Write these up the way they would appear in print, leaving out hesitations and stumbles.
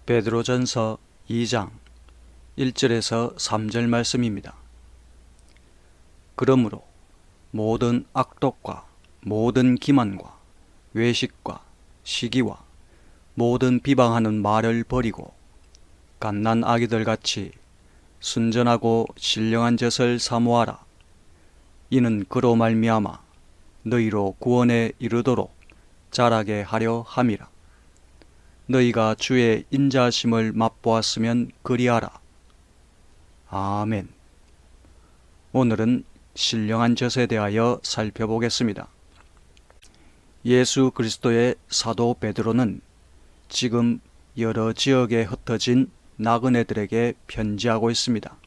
베드로전서 2장 1절에서 3절 말씀입니다. 그러므로 모든 악독과 모든 기만과 외식과 시기와 모든 비방하는 말을 버리고 갓난 아기들같이 순전하고 신령한 젖을 사모하라. 이는 그로 말미암아 너희로 구원에 이르도록 자라게 하려 함이라. 너희가 주의 인자하심을 맛보았으면 그리하라. 아멘. 오늘은 신령한 젖에 대하여 살펴보겠습니다. 예수 그리스도의 사도 베드로는 지금 여러 지역에 흩어진 나그네들에게 편지하고 있습니다.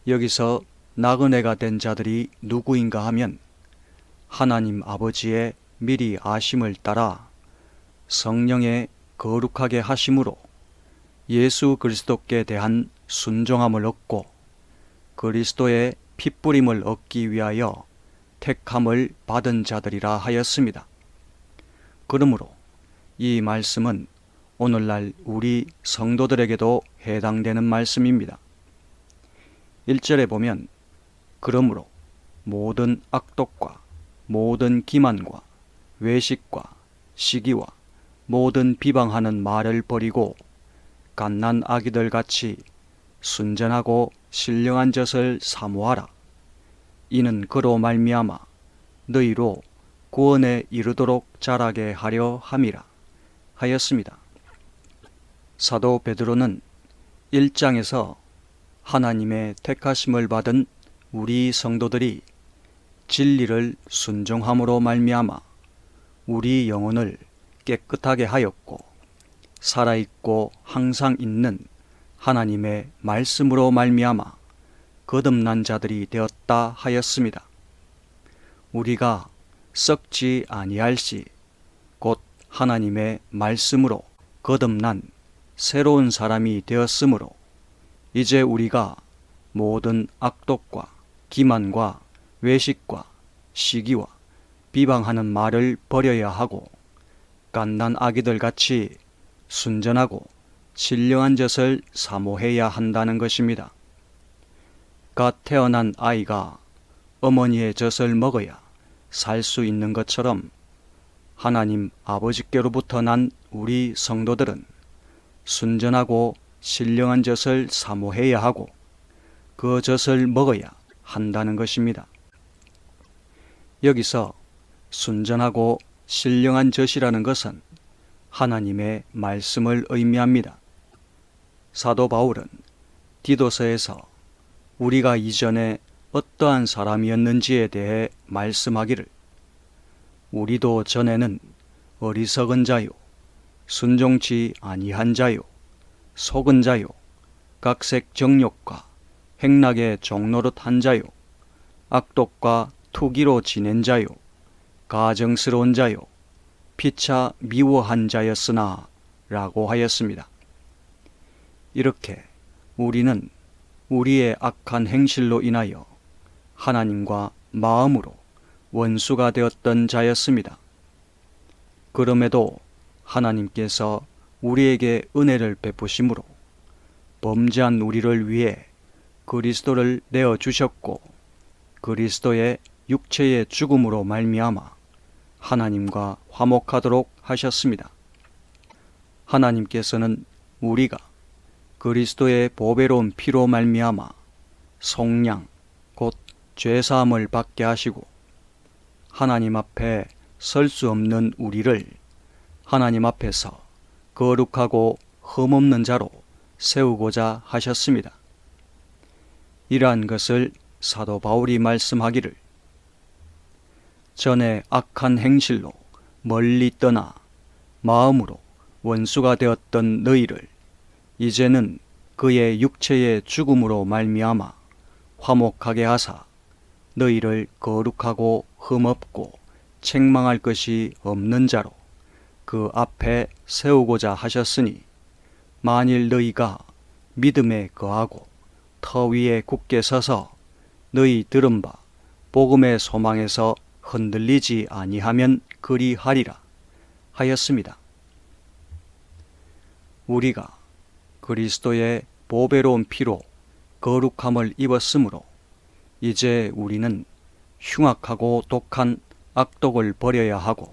여기서 나그네가 된 자들이 누구인가 하면 하나님 아버지의 미리 아심을 따라 성령의 거룩하게 하심으로 예수 그리스도께 대한 순종함을 얻고 그리스도의 핏부림을 얻기 위하여 택함을 받은 자들이라 하였습니다. 그러므로 이 말씀은 오늘날 우리 성도들에게도 해당되는 말씀입니다. 1절에 보면 그러므로 모든 악독과 모든 기만과 외식과 시기와 모든 비방하는 말을 버리고 갓난 아기들같이 순전하고 신령한 젖을 사모하라. 이는 그로 말미암아 너희로 구원에 이르도록 자라게 하려 함이라 하였습니다. 사도 베드로는 1장에서 하나님의 택하심을 받은 우리 성도들이 진리를 순종함으로 말미암아 우리 영혼을 깨끗하게 하였고 살아있고 항상 있는 하나님의 말씀으로 말미암아 거듭난 자들이 되었다 하였습니다. 우리가 썩지 아니할시 곧 하나님의 말씀으로 거듭난 새로운 사람이 되었으므로 이제 우리가 모든 악독과 기만과 외식과 시기와 비방하는 말을 버려야 하고 갓난 아기들같이 순전하고 신령한 젖을 사모해야 한다는 것입니다. 갓 태어난 아이가 어머니의 젖을 먹어야 살 수 있는 것처럼 하나님 아버지께로부터 난 우리 성도들은 순전하고 신령한 젖을 사모해야 하고 그 젖을 먹어야 한다는 것입니다. 여기서 순전하고 신령한 젖이라는 것은 하나님의 말씀을 의미합니다. 사도 바울은 디도서에서 우리가 이전에 어떠한 사람이었는지에 대해 말씀하기를 우리도 전에는 어리석은 자요 순종치 아니한 자요 속은 자요 각색 정욕과 행락의 종노릇한 자요 악독과 투기로 지낸 자요 가정스러운 자요 피차 미워한 자였으나 라고 하였습니다. 이렇게 우리는 우리의 악한 행실로 인하여 하나님과 마음으로 원수가 되었던 자였습니다. 그럼에도 하나님께서 우리에게 은혜를 베푸심으로 범죄한 우리를 위해 그리스도를 내어주셨고 그리스도의 육체의 죽음으로 말미암아 하나님과 화목하도록 하셨습니다. 하나님께서는 우리가 그리스도의 보배로운 피로 말미암아 속량 곧 죄사함을 받게 하시고 하나님 앞에 설 수 없는 우리를 하나님 앞에서 거룩하고 흠없는 자로 세우고자 하셨습니다. 이러한 것을 사도 바울이 말씀하기를 전에 악한 행실로 멀리 떠나 마음으로 원수가 되었던 너희를 이제는 그의 육체의 죽음으로 말미암아 화목하게 하사 너희를 거룩하고 흠없고 책망할 것이 없는 자로 그 앞에 세우고자 하셨으니 만일 너희가 믿음에 거하고 터 위에 굳게 서서 너희 들은 바 복음의 소망에서 흔들리지 아니하면 그리하리라 하였습니다. 우리가 그리스도의 보배로운 피로 거룩함을 입었으므로 이제 우리는 흉악하고 독한 악독을 버려야 하고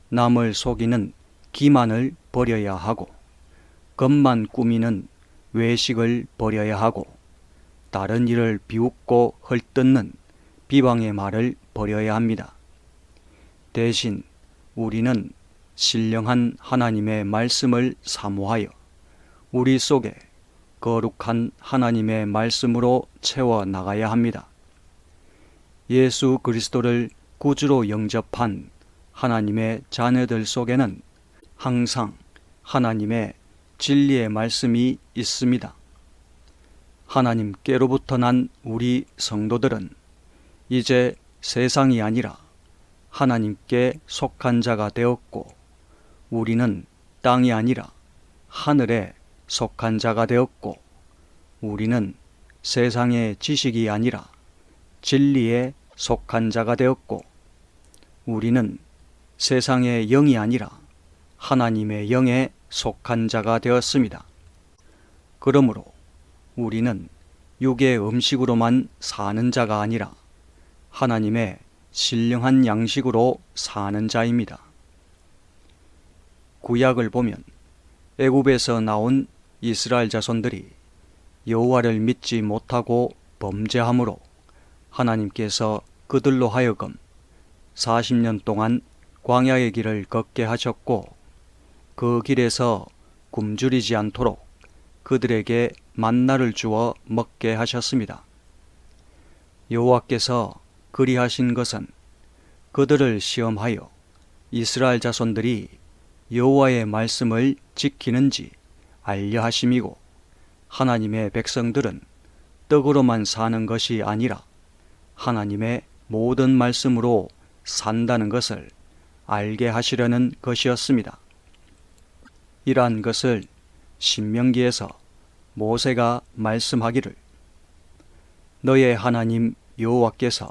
남을 속이는 기만을 버려야 하고 겉만 꾸미는 외식을 버려야 하고 다른 이를 비웃고 헐뜯는 비방의 말을 버려야 합니다. 대신 우리는 신령한 하나님의 말씀을 사모하여 우리 속에 거룩한 하나님의 말씀으로 채워 나가야 합니다. 예수 그리스도를 구주로 영접한 하나님의 자녀들 속에는 항상 하나님의 진리의 말씀이 있습니다. 하나님께로부터 난 우리 성도들은 이제 세상이 아니라 하나님께 속한 자가 되었고 우리는 땅이 아니라 하늘에 속한 자가 되었고 우리는 세상의 지식이 아니라 진리에 속한 자가 되었고 우리는 세상의 영이 아니라 하나님의 영에 속한 자가 되었습니다. 그러므로 우리는 육의 음식으로만 사는 자가 아니라 하나님의 신령한 양식으로 사는 자입니다. 구약을 보면 애굽에서 나온 이스라엘 자손들이 여호와를 믿지 못하고 범죄함으로 하나님께서 그들로 하여금 40년 동안 광야의 길을 걷게 하셨고 그 길에서 굶주리지 않도록 그들에게 만나를 주어 먹게 하셨습니다. 여호와께서 그리하신 것은 그들을 시험하여 이스라엘 자손들이 여호와의 말씀을 지키는지 알려 하심이고 하나님의 백성들은 떡으로만 사는 것이 아니라 하나님의 모든 말씀으로 산다는 것을 알게 하시려는 것이었습니다. 이러한 것을 신명기에서 모세가 말씀하기를 너의 하나님 여호와께서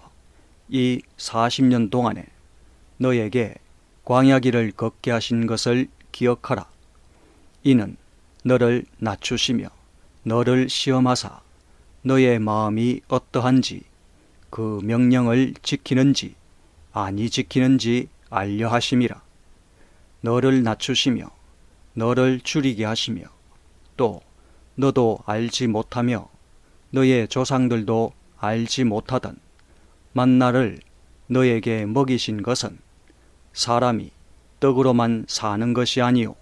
이 40년 동안에 너에게 광야길을 걷게 하신 것을 기억하라. 이는 너를 낮추시며 너를 시험하사 너의 마음이 어떠한지 그 명령을 지키는지 아니 지키는지 알려 하심이라. 너를 낮추시며 너를 줄이게 하시며 또 너도 알지 못하며 너의 조상들도 알지 못하던 만나를 너에게 먹이신 것은 사람이 떡으로만 사는 것이 아니요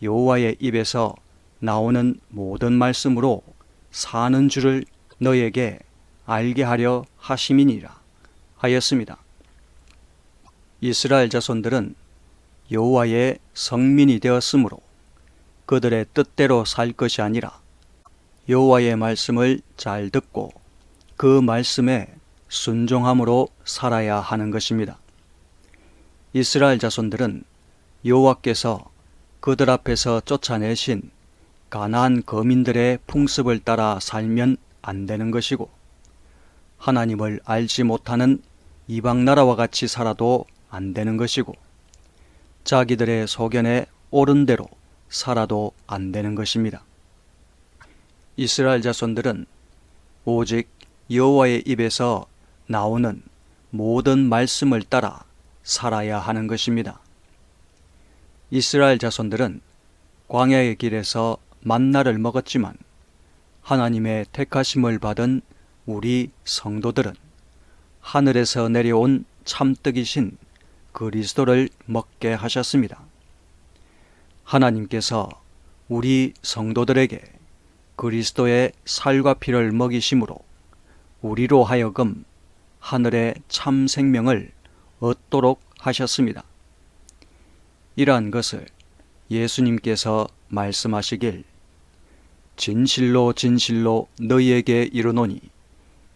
여호와의 입에서 나오는 모든 말씀으로 사는 줄을 너에게 알게 하려 하심이니라 하였습니다. 이스라엘 자손들은 여호와의 성민이 되었으므로 그들의 뜻대로 살 것이 아니라 여호와의 말씀을 잘 듣고 그 말씀에 순종함으로 살아야 하는 것입니다. 이스라엘 자손들은 여호와께서 그들 앞에서 쫓아내신 가나안 거민들의 풍습을 따라 살면 안 되는 것이고 하나님을 알지 못하는 이방 나라와 같이 살아도 안 되는 것이고 자기들의 소견에 옳은 대로 살아도 안 되는 것입니다. 이스라엘 자손들은 오직 여호와의 입에서 나오는 모든 말씀을 따라 살아야 하는 것입니다. 이스라엘 자손들은 광야의 길에서 만나를 먹었지만 하나님의 택하심을 받은 우리 성도들은 하늘에서 내려온 참떡이신 그리스도를 먹게 하셨습니다. 하나님께서 우리 성도들에게 그리스도의 살과 피를 먹이심으로 우리로 하여금 하늘의 참 생명을 얻도록 하셨습니다. 이러한 것을 예수님께서 말씀하시길 진실로 진실로 너희에게 이르노니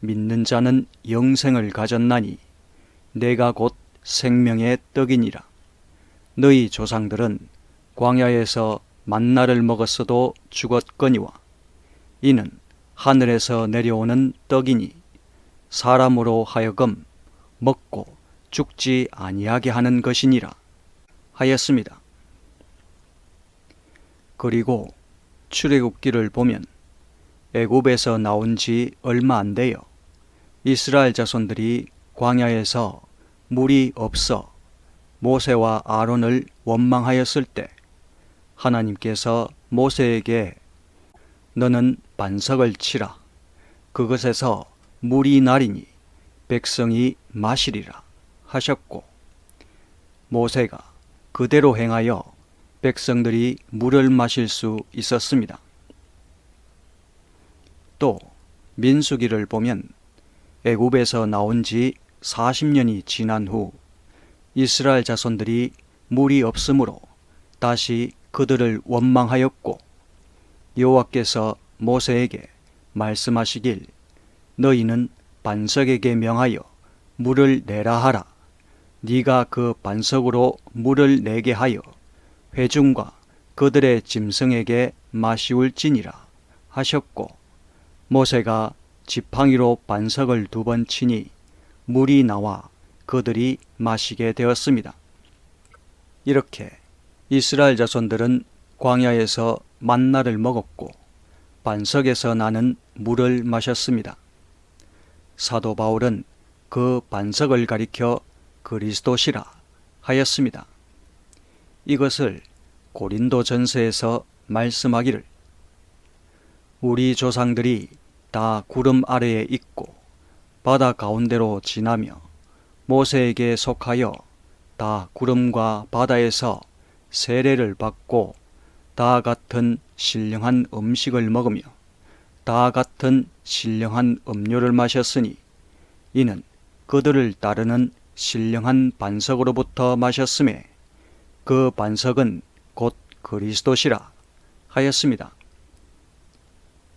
믿는 자는 영생을 가졌나니 내가 곧 생명의 떡이니라. 너희 조상들은 광야에서 만나를 먹었어도 죽었거니와 이는 하늘에서 내려오는 떡이니 사람으로 하여금 먹고 죽지 아니하게 하는 것이니라 하였습니다. 그리고 출애굽기를 보면 애굽에서 나온 지 얼마 안 되어 이스라엘 자손들이 광야에서 물이 없어 모세와 아론을 원망하였을 때 하나님께서 모세에게 너는 반석을 치라. 그것에서 물이 나리니 백성이 마시리라 하셨고, 모세가 그대로 행하여 백성들이 물을 마실 수 있었습니다. 또 민수기를 보면 애굽에서 나온 지 40년이 지난 후 이스라엘 자손들이 물이 없으므로 다시 그들을 원망하였고, 여호와께서 모세에게 말씀하시길 너희는 반석에게 명하여 물을 내라 하라. 네가 그 반석으로 물을 내게 하여 회중과 그들의 짐승에게 마시울지니라 하셨고, 모세가 지팡이로 반석을 2번 치니 물이 나와 그들이 마시게 되었습니다. 이렇게 이스라엘 자손들은 광야에서 만나를 먹었고 반석에서 나는 물을 마셨습니다. 사도 바울은 그 반석을 가리켜 그리스도시라 하였습니다. 이것을 고린도전서에서 말씀하기를 우리 조상들이 다 구름 아래에 있고 바다 가운데로 지나며 모세에게 속하여 다 구름과 바다에서 세례를 받고 다 같은 신령한 음식을 먹으며 다 같은 신령한 음료를 마셨으니 이는 그들을 따르는 신령한 반석으로부터 마셨음에 그 반석은 곧 그리스도시라 하였습니다.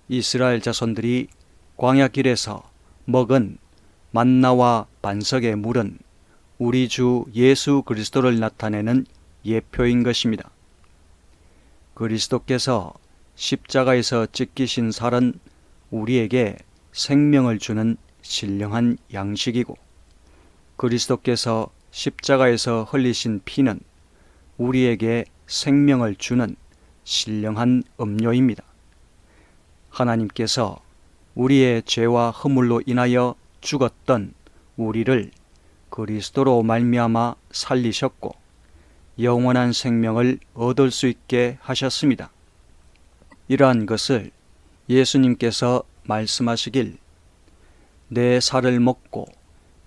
이스라엘 자손들이 광야길에서 먹은 만나와 반석의 물은 우리 주 예수 그리스도를 나타내는 예표인 것입니다. 그리스도께서 십자가에서 찢기신 살은 우리에게 생명을 주는 신령한 양식이고, 그리스도께서 십자가에서 흘리신 피는 우리에게 생명을 주는 신령한 음료입니다. 하나님께서 우리의 죄와 허물로 인하여 죽었던 우리를 그리스도로 말미암아 살리셨고 영원한 생명을 얻을 수 있게 하셨습니다. 이러한 것을 예수님께서 말씀하시길 내 살을 먹고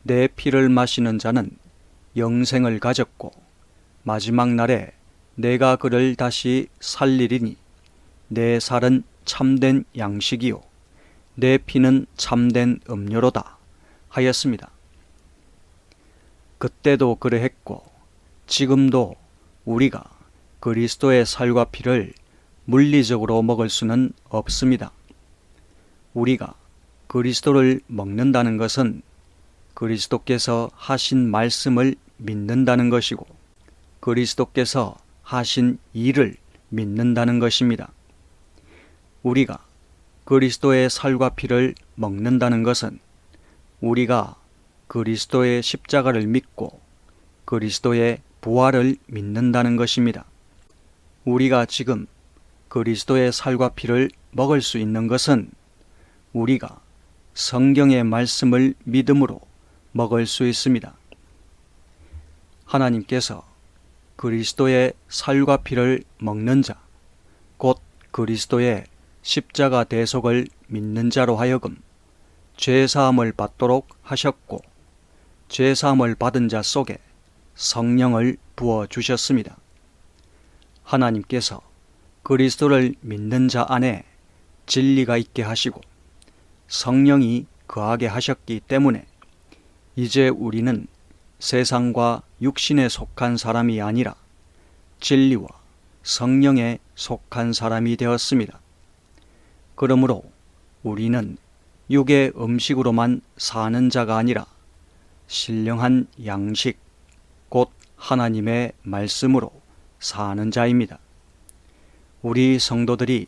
내 피를 마시는 자는 영생을 가졌고 마지막 날에 내가 그를 다시 살리리니 내 살은 참된 양식이요 내 피는 참된 음료로다 하였습니다. 그때도 그러했고 지금도 우리가 그리스도의 살과 피를 물리적으로 먹을 수는 없습니다. 우리가 그리스도를 먹는다는 것은 그리스도께서 하신 말씀을 믿는다는 것이고 그리스도께서 하신 일을 믿는다는 것입니다. 우리가 그리스도의 살과 피를 먹는다는 것은 우리가 그리스도의 십자가를 믿고 그리스도의 부활을 믿는다는 것입니다. 우리가 지금 그리스도의 살과 피를 먹을 수 있는 것은 우리가 성경의 말씀을 믿음으로 먹을 수 있습니다. 하나님께서 그리스도의 살과 피를 먹는 자, 곧 그리스도의 십자가 대속을 믿는 자로 하여금 죄사함을 받도록 하셨고 죄사함을 받은 자 속에 성령을 부어주셨습니다. 하나님께서 그리스도를 믿는 자 안에 진리가 있게 하시고 성령이 거하게 하셨기 때문에 이제 우리는 세상과 육신에 속한 사람이 아니라 진리와 성령에 속한 사람이 되었습니다. 그러므로 우리는 육의 음식으로만 사는 자가 아니라 신령한 양식, 곧 하나님의 말씀으로 사는 자입니다. 우리 성도들이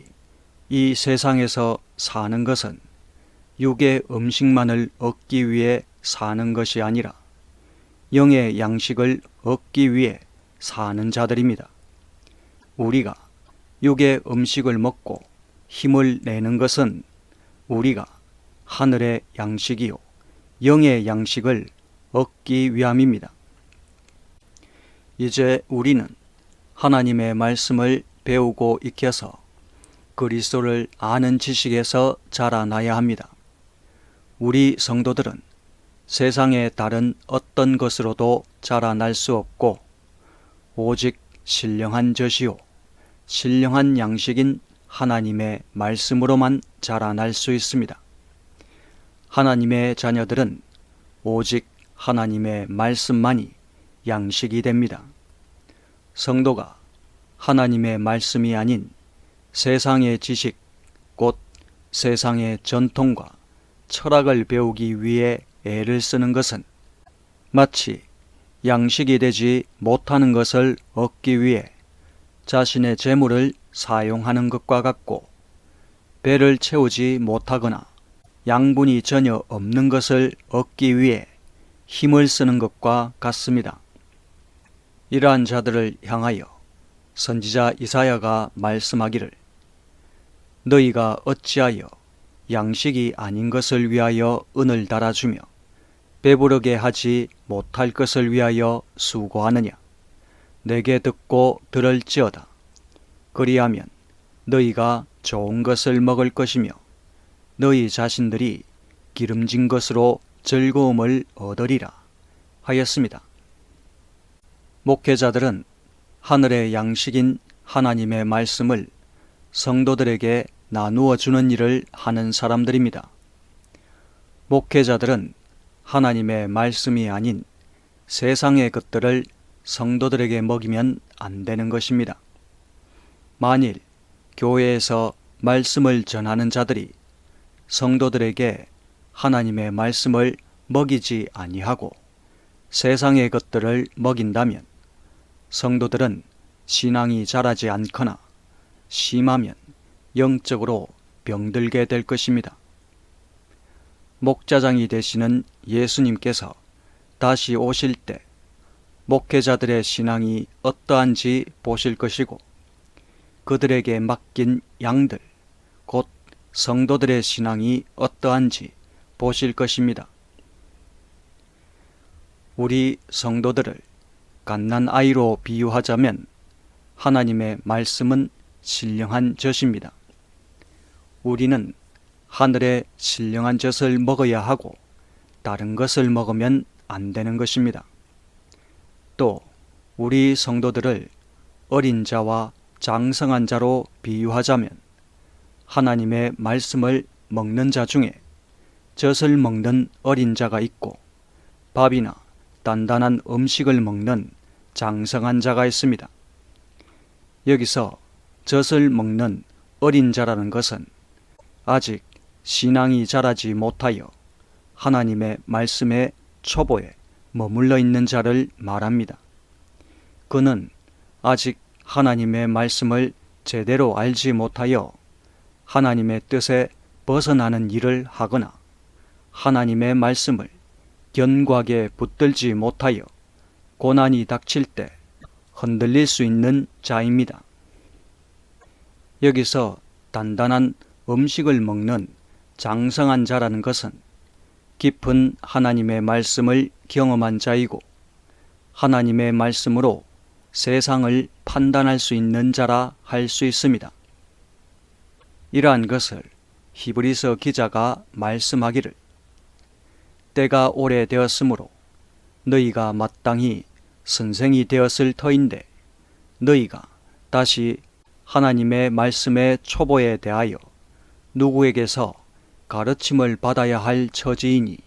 이 세상에서 사는 것은 육의 음식만을 얻기 위해 사는 것이 아니라 영의 양식을 얻기 위해 사는 자들입니다. 우리가 육의 음식을 먹고 힘을 내는 것은 우리가 하늘의 양식이요 영의 양식을 얻기 위함입니다. 이제 우리는 하나님의 말씀을 배우고 익혀서 그리스도를 아는 지식에서 자라나야 합니다. 우리 성도들은 세상의 다른 어떤 것으로도 자라날 수 없고 오직 신령한 젖이요 신령한 양식인 하나님의 말씀으로만 자라날 수 있습니다. 하나님의 자녀들은 오직 하나님의 말씀만이 양식이 됩니다. 성도가 하나님의 말씀이 아닌 세상의 지식, 곧 세상의 전통과 철학을 배우기 위해 애를 쓰는 것은 마치 양식이 되지 못하는 것을 얻기 위해 자신의 재물을 사용하는 것과 같고 배를 채우지 못하거나 양분이 전혀 없는 것을 얻기 위해 힘을 쓰는 것과 같습니다. 이러한 자들을 향하여 선지자 이사야가 말씀하기를 너희가 어찌하여 양식이 아닌 것을 위하여 은을 달아주며 배부르게 하지 못할 것을 위하여 수고하느냐. 내게 듣고 들을지어다. 그리하면 너희가 좋은 것을 먹을 것이며 너희 자신들이 기름진 것으로 즐거움을 얻으리라 하였습니다. 목회자들은 하늘의 양식인 하나님의 말씀을 성도들에게 나누어 주는 일을 하는 사람들입니다. 목회자들은 하나님의 말씀이 아닌 세상의 것들을 성도들에게 먹이면 안 되는 것입니다. 만일 교회에서 말씀을 전하는 자들이 성도들에게 하나님의 말씀을 먹이지 아니하고 세상의 것들을 먹인다면 성도들은 신앙이 자라지 않거나 심하면 영적으로 병들게 될 것입니다. 목자장이 되시는 예수님께서 다시 오실 때 목회자들의 신앙이 어떠한지 보실 것이고 그들에게 맡긴 양들, 곧 성도들의 신앙이 어떠한지 보실 것입니다. 우리 성도들을 갓난아이로 비유하자면 하나님의 말씀은 신령한 젖입니다. 우리는 하늘의 신령한 젖을 먹어야 하고 다른 것을 먹으면 안 되는 것입니다. 또 우리 성도들을 어린 자와 장성한 자로 비유하자면 하나님의 말씀을 먹는 자 중에 젖을 먹는 어린 자가 있고 밥이나 단단한 음식을 먹는 장성한 자가 있습니다. 여기서 젖을 먹는 어린 자라는 것은 아직 신앙이 자라지 못하여 하나님의 말씀의 초보에 머물러 있는 자를 말합니다. 그는 아직 하나님의 말씀을 제대로 알지 못하여 하나님의 뜻에 벗어나는 일을 하거나 하나님의 말씀을 견고하게 붙들지 못하여 고난이 닥칠 때 흔들릴 수 있는 자입니다. 여기서 단단한 음식을 먹는 장성한 자라는 것은 깊은 하나님의 말씀을 경험한 자이고 하나님의 말씀으로 세상을 판단할 수 있는 자라 할 수 있습니다. 이러한 것을 히브리서 기자가 말씀하기를 때가 오래되었으므로 너희가 마땅히 선생이 되었을 터인데 너희가 다시 하나님의 말씀의 초보에 대하여 누구에게서 가르침을 받아야 할 처지이니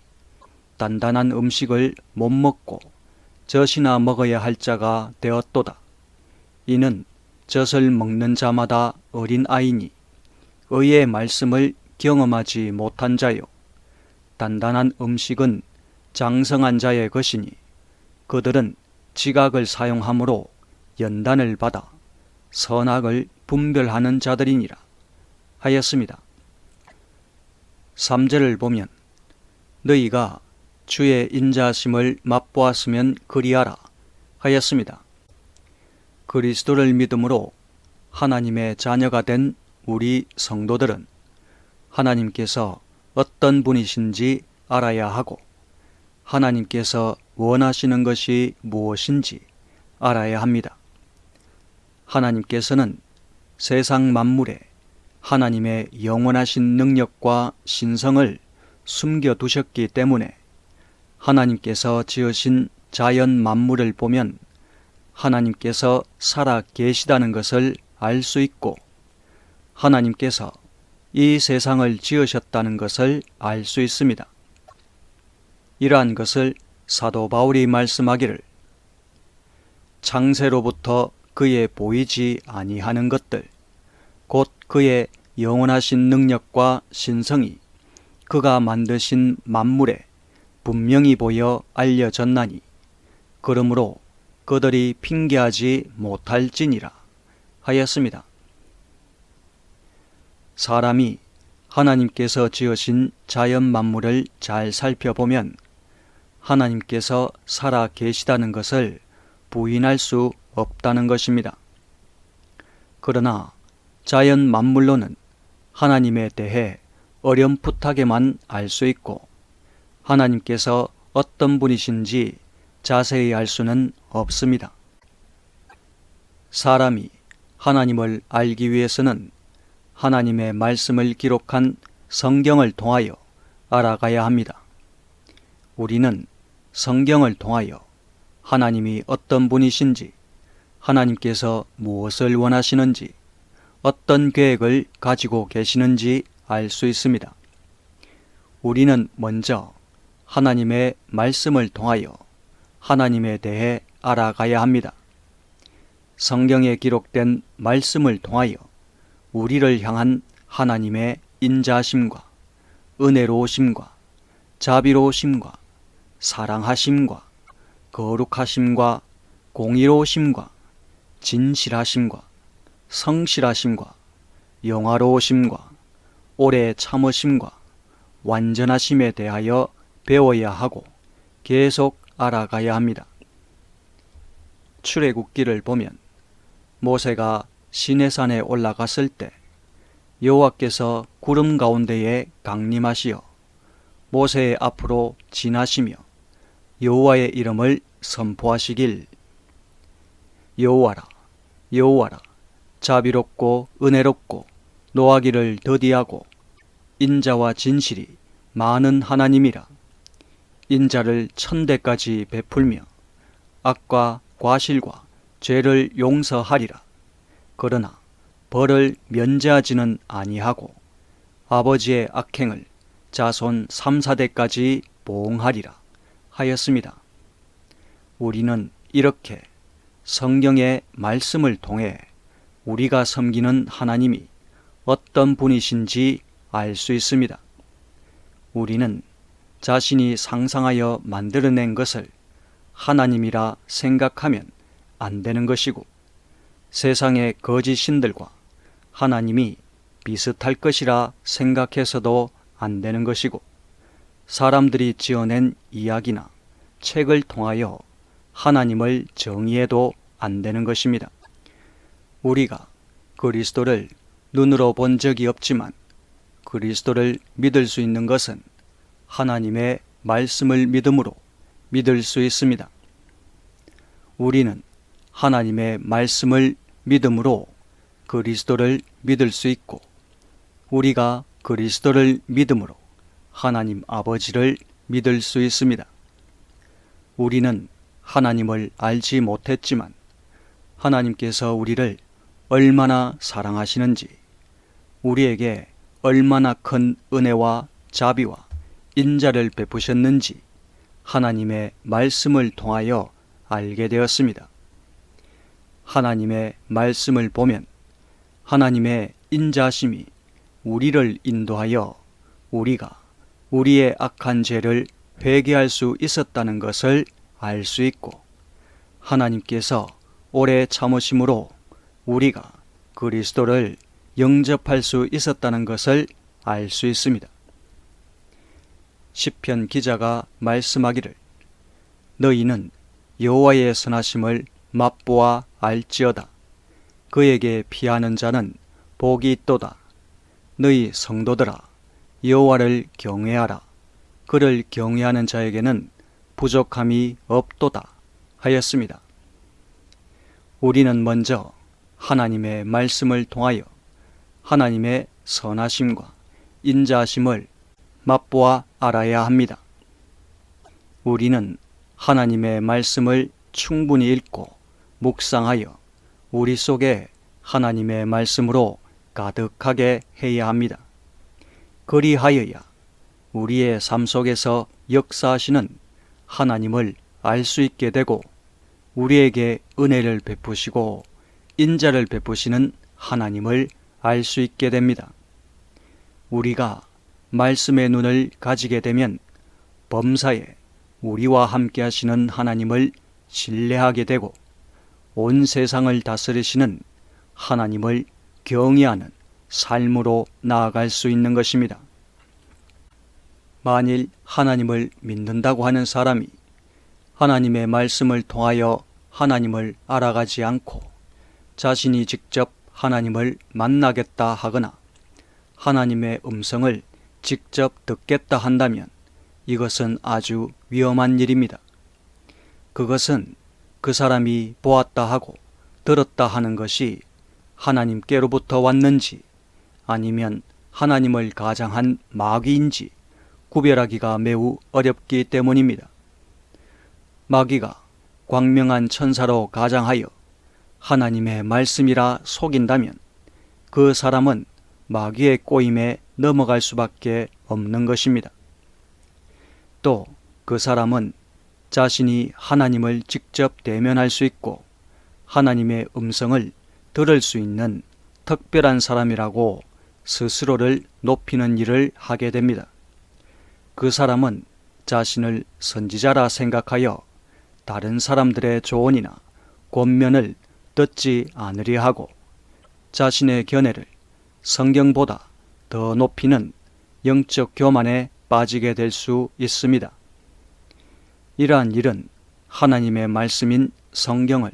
단단한 음식을 못 먹고 젖이나 먹어야 할 자가 되었도다. 이는 젖을 먹는 자마다 어린 아이니 의의 말씀을 경험하지 못한 자요 단단한 음식은 장성한 자의 것이니 그들은 지각을 사용함으로 연단을 받아 선악을 분별하는 자들이니라 하였습니다. 3절을 보면 너희가 주의 인자하심을 맛보았으면 그리하라 하였습니다. 그리스도를 믿음으로 하나님의 자녀가 된 우리 성도들은 하나님께서 어떤 분이신지 알아야 하고 하나님께서 원하시는 것이 무엇인지 알아야 합니다. 하나님께서는 세상 만물에 하나님의 영원하신 능력과 신성을 숨겨두셨기 때문에 하나님께서 지으신 자연 만물을 보면 하나님께서 살아 계시다는 것을 알 수 있고 하나님께서 이 세상을 지으셨다는 것을 알 수 있습니다. 이러한 것을 사도 바울이 말씀하기를 창세로부터 그의 보이지 아니하는 것들 곧 그의 영원하신 능력과 신성이 그가 만드신 만물에 분명히 보여 알려졌나니 그러므로 그들이 핑계하지 못할지니라 하였습니다. 사람이 하나님께서 지으신 자연 만물을 잘 살펴보면 하나님께서 살아 계시다는 것을 부인할 수 없다는 것입니다. 그러나 자연 만물로는 하나님에 대해 어렴풋하게만 알 수 있고 하나님께서 어떤 분이신지 자세히 알 수는 없습니다. 사람이 하나님을 알기 위해서는 하나님의 말씀을 기록한 성경을 통하여 알아가야 합니다. 우리는 성경을 통하여 하나님이 어떤 분이신지, 하나님께서 무엇을 원하시는지, 어떤 계획을 가지고 계시는지 알 수 있습니다. 우리는 먼저 하나님의 말씀을 통하여 하나님에 대해 알아가야 합니다. 성경에 기록된 말씀을 통하여 우리를 향한 하나님의 인자심과 은혜로우심과 자비로우심과 사랑하심과 거룩하심과 공의로우심과 진실하심과 성실하심과 영화로우심과 오래 참으심과 완전하심에 대하여 배워야 하고 계속 알아가야 합니다. 출애굽기를 보면 모세가 시내산에 올라갔을 때 여호와께서 구름 가운데에 강림하시어 모세의 앞으로 지나시며 여호와의 이름을 선포하시길 여호와라 여호와라 자비롭고 은혜롭고 노하기를 더디하고 인자와 진실이 많은 하나님이라 인자를 천대까지 베풀며 악과 과실과 죄를 용서하리라. 그러나 벌을 면제하지는 아니하고 아버지의 악행을 자손 3, 4대까지 보응하리라 하였습니다. 우리는 이렇게 성경의 말씀을 통해 우리가 섬기는 하나님이 어떤 분이신지 알 수 있습니다. 우리는 자신이 상상하여 만들어낸 것을 하나님이라 생각하면 안 되는 것이고 세상의 거짓 신들과 하나님이 비슷할 것이라 생각해서도 안 되는 것이고 사람들이 지어낸 이야기나 책을 통하여 하나님을 정의해도 안 되는 것입니다. 우리가 그리스도를 눈으로 본 적이 없지만 그리스도를 믿을 수 있는 것은 하나님의 말씀을 믿음으로 믿을 수 있습니다. 우리는 하나님의 말씀을 믿음으로 그리스도를 믿을 수 있고 우리가 그리스도를 믿음으로 하나님 아버지를 믿을 수 있습니다. 우리는 하나님을 알지 못했지만 하나님께서 우리를 얼마나 사랑하시는지 우리에게 얼마나 큰 은혜와 자비와 인자를 베푸셨는지 하나님의 말씀을 통하여 알게 되었습니다. 하나님의 말씀을 보면 하나님의 인자심이 우리를 인도하여 우리가 우리의 악한 죄를 회개할 수 있었다는 것을 알 수 있고 하나님께서 오래 참으심으로 우리가 그리스도를 영접할 수 있었다는 것을 알 수 있습니다. 시편 기자가 말씀하기를 너희는 여호와의 선하심을 맛보아 알지어다. 그에게 피하는 자는 복이 있도다. 너희 성도들아, 여호와를 경외하라. 그를 경외하는 자에게는 부족함이 없도다 하였습니다. 우리는 먼저 하나님의 말씀을 통하여 하나님의 선하심과 인자하심을 맛보아 알아야 합니다. 우리는 하나님의 말씀을 충분히 읽고 묵상하여 우리 속에 하나님의 말씀으로 가득하게 해야 합니다. 그리하여야 우리의 삶 속에서 역사하시는 하나님을 알 수 있게 되고 우리에게 은혜를 베푸시고 인자를 베푸시는 하나님을 알 수 있게 됩니다. 우리가 말씀의 눈을 가지게 되면 범사에 우리와 함께 하시는 하나님을 신뢰하게 되고 온 세상을 다스리시는 하나님을 경외하는 삶으로 나아갈 수 있는 것입니다. 만일 하나님을 믿는다고 하는 사람이 하나님의 말씀을 통하여 하나님을 알아가지 않고 자신이 직접 하나님을 만나겠다 하거나 하나님의 음성을 직접 듣겠다 한다면 이것은 아주 위험한 일입니다. 그것은 그 사람이 보았다 하고 들었다 하는 것이 하나님께로부터 왔는지 아니면 하나님을 가장한 마귀인지 구별하기가 매우 어렵기 때문입니다. 마귀가 광명한 천사로 가장하여 하나님의 말씀이라 속인다면 그 사람은 마귀의 꼬임에 넘어갈 수밖에 없는 것입니다. 또 그 사람은 자신이 하나님을 직접 대면할 수 있고 하나님의 음성을 들을 수 있는 특별한 사람이라고 스스로를 높이는 일을 하게 됩니다. 그 사람은 자신을 선지자라 생각하여 다른 사람들의 조언이나 권면을 듣지 않으려 하고 자신의 견해를 성경보다 더 높이는 영적 교만에 빠지게 될 수 있습니다. 이러한 일은 하나님의 말씀인 성경을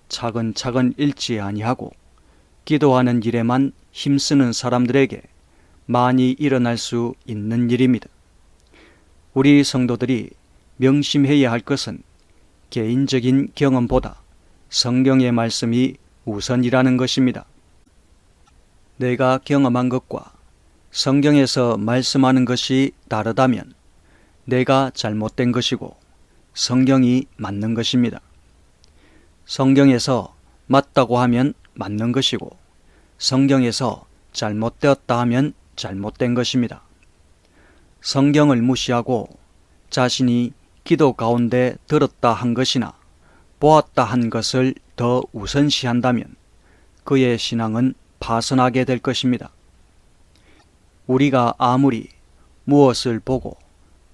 차근차근 읽지 아니하고 기도하는 일에만 힘쓰는 사람들에게 많이 일어날 수 있는 일입니다. 우리 성도들이 명심해야 할 것은 개인적인 경험보다 성경의 말씀이 우선이라는 것입니다. 내가 경험한 것과 성경에서 말씀하는 것이 다르다면 내가 잘못된 것이고 성경이 맞는 것입니다. 성경에서 맞다고 하면 맞는 것이고 성경에서 잘못되었다 하면 잘못된 것입니다. 성경을 무시하고 자신이 기도 가운데 들었다 한 것이나 보았다 한 것을 더 우선시한다면 그의 신앙은 파선하게 될 것입니다. 우리가 아무리 무엇을 보고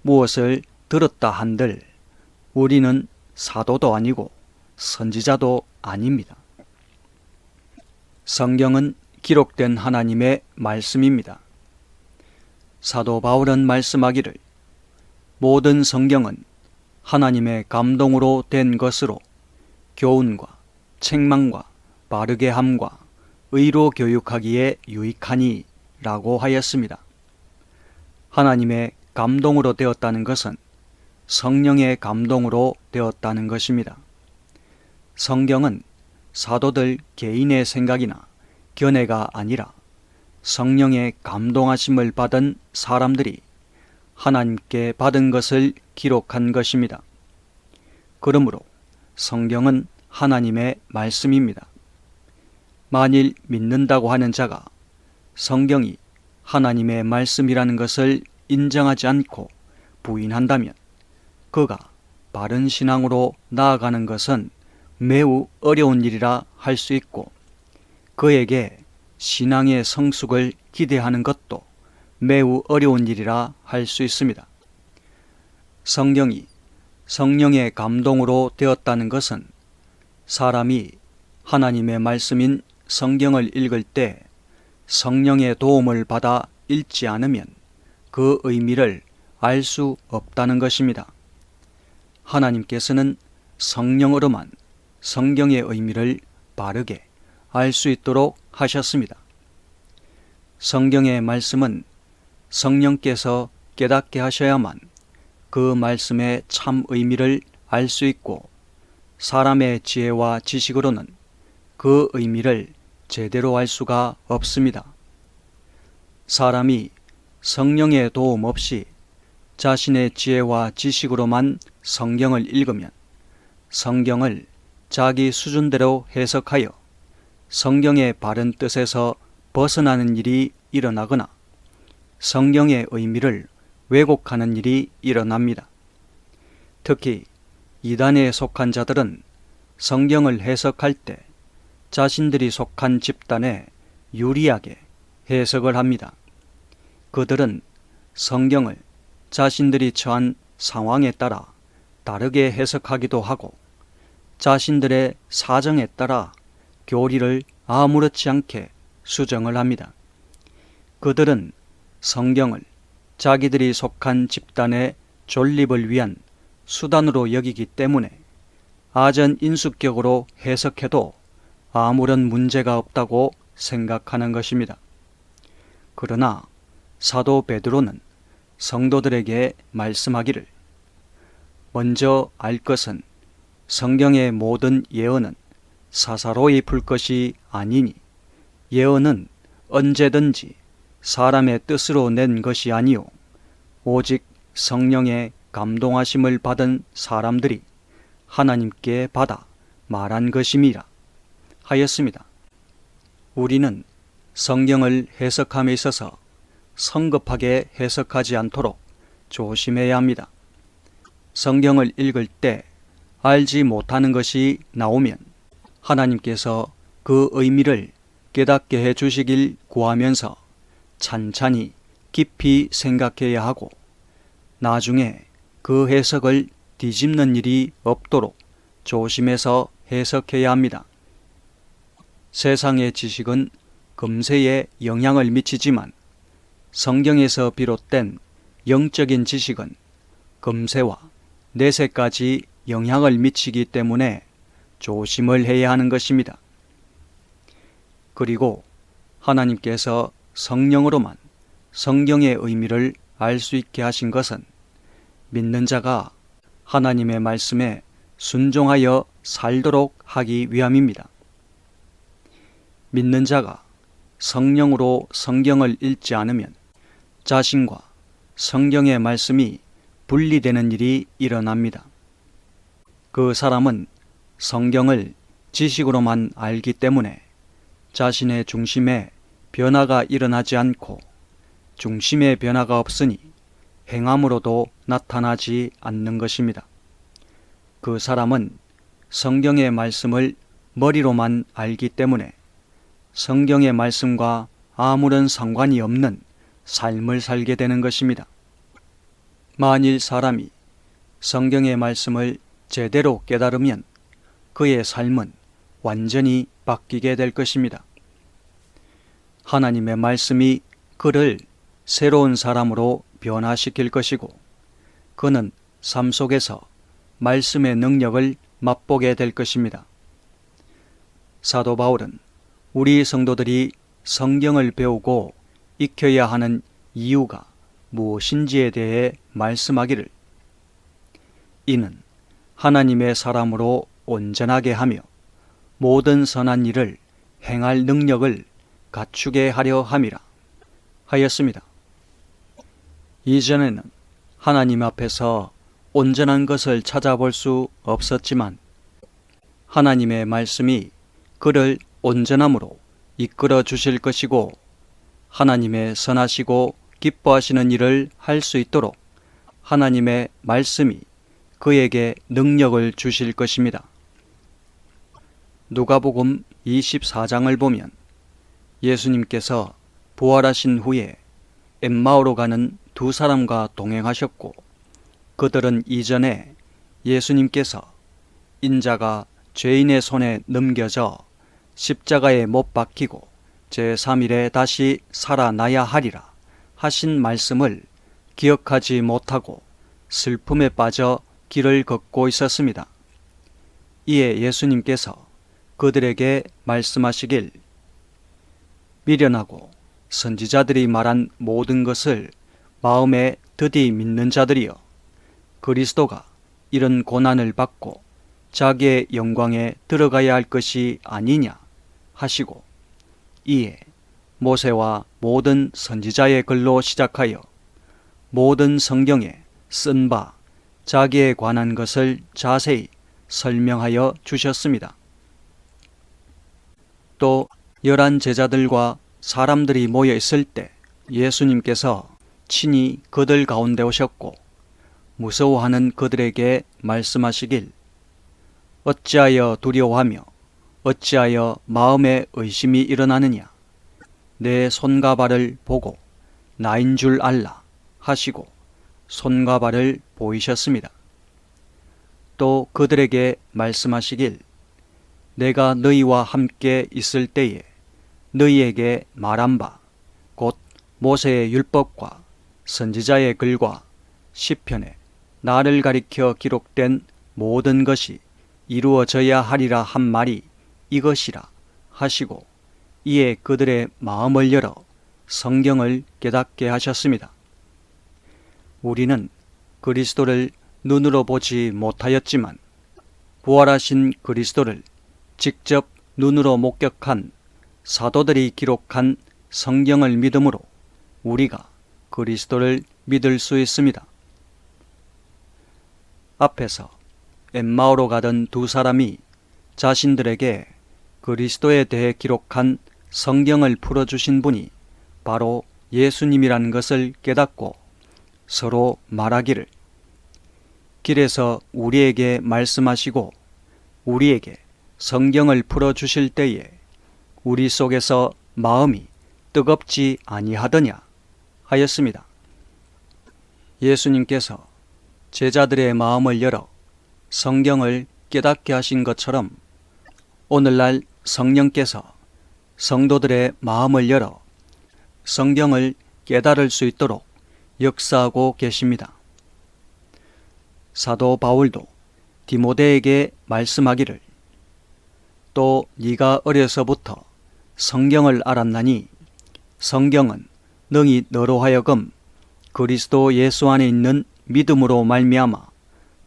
무엇을 들었다 한들 우리는 사도도 아니고 선지자도 아닙니다. 성경은 기록된 하나님의 말씀입니다. 사도 바울은 말씀하기를 모든 성경은 하나님의 감동으로 된 것으로 교훈과 책망과 바르게 함과 의로 교육하기에 유익하니 라고 하였습니다. 하나님의 감동으로 되었다는 것은 성령의 감동으로 되었다는 것입니다. 성경은 사도들 개인의 생각이나 견해가 아니라 성령의 감동하심을 받은 사람들이 하나님께 받은 것을 기록한 것입니다. 그러므로 성경은 하나님의 말씀입니다. 만일 믿는다고 하는 자가 성경이 하나님의 말씀이라는 것을 인정하지 않고 부인한다면 그가 바른 신앙으로 나아가는 것은 매우 어려운 일이라 할 수 있고 그에게 신앙의 성숙을 기대하는 것도 매우 어려운 일이라 할 수 있습니다. 성경이 성령의 감동으로 되었다는 것은 사람이 하나님의 말씀인 성경을 읽을 때 성령의 도움을 받아 읽지 않으면 그 의미를 알 수 없다는 것입니다. 하나님께서는 성령으로만 성경의 의미를 바르게 알 수 있도록 하셨습니다. 성경의 말씀은 성령께서 깨닫게 하셔야만 그 말씀의 참 의미를 알 수 있고, 사람의 지혜와 지식으로는 그 의미를 제대로 알 수가 없습니다. 사람이 성령의 도움 없이 자신의 지혜와 지식으로만 성경을 읽으면 성경을 자기 수준대로 해석하여 성경의 바른 뜻에서 벗어나는 일이 일어나거나 성경의 의미를 왜곡하는 일이 일어납니다. 특히 이단에 속한 자들은 성경을 해석할 때 자신들이 속한 집단에 유리하게 해석을 합니다. 그들은 성경을 자신들이 처한 상황에 따라 다르게 해석하기도 하고, 자신들의 사정에 따라 교리를 아무렇지 않게 수정을 합니다. 그들은 성경을 자기들이 속한 집단의 존립을 위한 수단으로 여기기 때문에 아전인수격으로 해석해도 아무런 문제가 없다고 생각하는 것입니다. 그러나 사도 베드로는 성도들에게 말씀하기를, 먼저 알 것은 성경의 모든 예언은 사사로이 풀 것이 아니니, 예언은 언제든지 사람의 뜻으로 낸 것이 아니요 오직 성령의 감동하심을 받은 사람들이 하나님께 받아 말한 것임이라 하였습니다. 우리는 성경을 해석함에 있어서 성급하게 해석하지 않도록 조심해야 합니다. 성경을 읽을 때 알지 못하는 것이 나오면 하나님께서 그 의미를 깨닫게 해 주시길 구하면서 찬찬히 깊이 생각해야 하고, 나중에 그 해석을 뒤집는 일이 없도록 조심해서 해석해야 합니다. 세상의 지식은 금세에 영향을 미치지만 성경에서 비롯된 영적인 지식은 금세와 내세까지 영향을 미치기 때문에 조심을 해야 하는 것입니다. 그리고 하나님께서 성령으로만 성경의 의미를 알 수 있게 하신 것은 믿는 자가 하나님의 말씀에 순종하여 살도록 하기 위함입니다. 믿는 자가 성령으로 성경을 읽지 않으면 자신과 성경의 말씀이 분리되는 일이 일어납니다. 그 사람은 성경을 지식으로만 알기 때문에 자신의 중심에 변화가 일어나지 않고, 중심의 변화가 없으니 행함으로도 나타나지 않는 것입니다. 그 사람은 성경의 말씀을 머리로만 알기 때문에 성경의 말씀과 아무런 상관이 없는 삶을 살게 되는 것입니다. 만일 사람이 성경의 말씀을 제대로 깨달으면 그의 삶은 완전히 바뀌게 될 것입니다. 하나님의 말씀이 그를 새로운 사람으로 변화시킬 것이고, 그는 삶 속에서 말씀의 능력을 맛보게 될 것입니다. 사도 바울은 우리 성도들이 성경을 배우고 익혀야 하는 이유가 무엇인지에 대해 말씀하기를, 이는 하나님의 사람으로 온전하게 하며 모든 선한 일을 행할 능력을 갖추게 하려 함이라 하였습니다. 이전에는 하나님 앞에서 온전한 것을 찾아볼 수 없었지만 하나님의 말씀이 그를 온전함으로 이끌어 주실 것이고, 하나님의 선하시고 기뻐하시는 일을 할 수 있도록 하나님의 말씀이 그에게 능력을 주실 것입니다. 누가복음 24장을 보면 예수님께서 부활하신 후에 엠마오로 가는 두 사람과 동행하셨고, 그들은 이전에 예수님께서 인자가 죄인의 손에 넘겨져 십자가에 못 박히고 제3일에 다시 살아나야 하리라 하신 말씀을 기억하지 못하고 슬픔에 빠져 길을 걷고 있었습니다. 이에 예수님께서 그들에게 말씀하시길, 미련하고 선지자들이 말한 모든 것을 마음에 드디 믿는 자들이여, 그리스도가 이런 고난을 받고 자기의 영광에 들어가야 할 것이 아니냐 하시고, 이에 모세와 모든 선지자의 글로 시작하여 모든 성경에 쓴 바 자기에 관한 것을 자세히 설명하여 주셨습니다. 또 11 제자들과 사람들이 모여 있을 때 예수님께서 친히 그들 가운데 오셨고 무서워하는 그들에게 말씀하시길, 어찌하여 두려워하며 어찌하여 마음에 의심이 일어나느냐, 내 손과 발을 보고 나인 줄 알라 하시고 손과 발을 보이셨습니다. 또 그들에게 말씀하시길, 내가 너희와 함께 있을 때에 너희에게 말한 바 곧 모세의 율법과 선지자의 글과 시편에 나를 가리켜 기록된 모든 것이 이루어져야 하리라 한 말이 이것이라 하시고, 이에 그들의 마음을 열어 성경을 깨닫게 하셨습니다. 우리는 그리스도를 눈으로 보지 못하였지만 부활하신 그리스도를 직접 눈으로 목격한 사도들이 기록한 성경을 믿음으로 우리가 그리스도를 믿을 수 있습니다. 앞에서 엠마오로 가던 두 사람이 자신들에게 그리스도에 대해 기록한 성경을 풀어주신 분이 바로 예수님이라는 것을 깨닫고 서로 말하기를, 길에서 우리에게 말씀하시고 우리에게 성경을 풀어주실 때에 우리 속에서 마음이 뜨겁지 아니하더냐 하였습니다. 예수님께서 제자들의 마음을 열어 성경을 깨닫게 하신 것처럼 오늘날 성령께서 성도들의 마음을 열어 성경을 깨달을 수 있도록 역사하고 계십니다. 사도 바울도 디모데에게 말씀하기를, 또 네가 어려서부터 성경을 알았나니 성경은 능히 너로 하여금 그리스도 예수 안에 있는 믿음으로 말미암아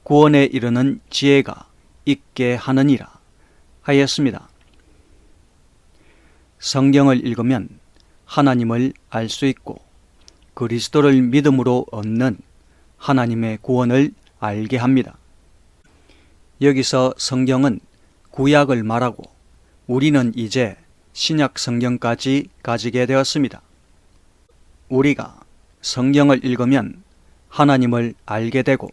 구원에 이르는 지혜가 있게 하느니라 하였습니다. 성경을 읽으면 하나님을 알 수 있고 그리스도를 믿음으로 얻는 하나님의 구원을 알게 합니다. 여기서 성경은 구약을 말하고 우리는 이제 신약 성경까지 가지게 되었습니다. 우리가 성경을 읽으면 하나님을 알게 되고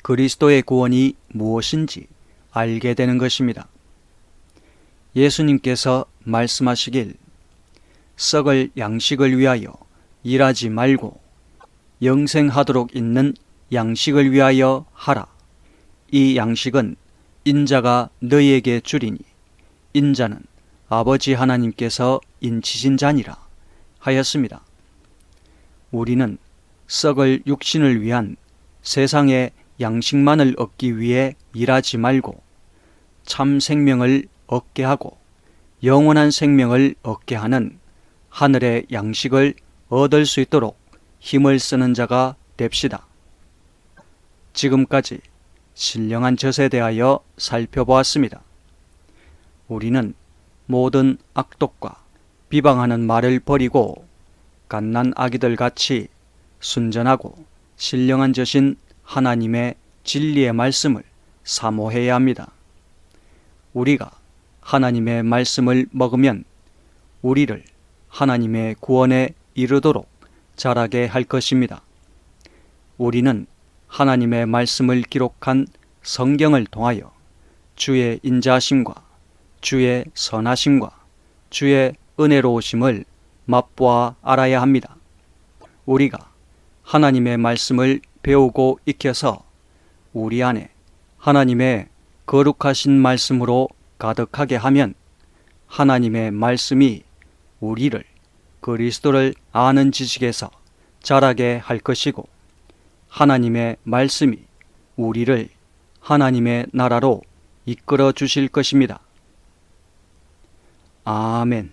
그리스도의 구원이 무엇인지 알게 되는 것입니다. 예수님께서 말씀하시길, 썩을 양식을 위하여 일하지 말고 영생하도록 있는 양식을 위하여 하라. 이 양식은 인자가 너희에게 주리니 인자는 아버지 하나님께서 인치신 자니라 하였습니다. 우리는 썩을 육신을 위한 세상의 양식만을 얻기 위해 일하지 말고 참 생명을 얻게 하고 영원한 생명을 얻게 하는 하늘의 양식을 얻을 수 있도록 힘을 쓰는 자가 됩시다. 지금까지 신령한 젖에 대하여 살펴보았습니다. 우리는 모든 악독과 비방하는 말을 버리고 갓난 아기들 같이 순전하고 신령한 젖인 하나님의 진리의 말씀을 사모해야 합니다. 우리가 하나님의 말씀을 먹으면 우리를 하나님의 구원에 이르도록 자라게 할 것입니다. 우리는 하나님의 말씀을 기록한 성경을 통하여 주의 인자하심과 주의 선하심과 주의 은혜로우심을 맛보아 알아야 합니다. 우리가 하나님의 말씀을 배우고 익혀서 우리 안에 하나님의 거룩하신 말씀으로 가득하게 하면 하나님의 말씀이 우리를 그리스도를 아는 지식에서 자라게 할 것이고 하나님의 말씀이 우리를 하나님의 나라로 이끌어 주실 것입니다. 아멘.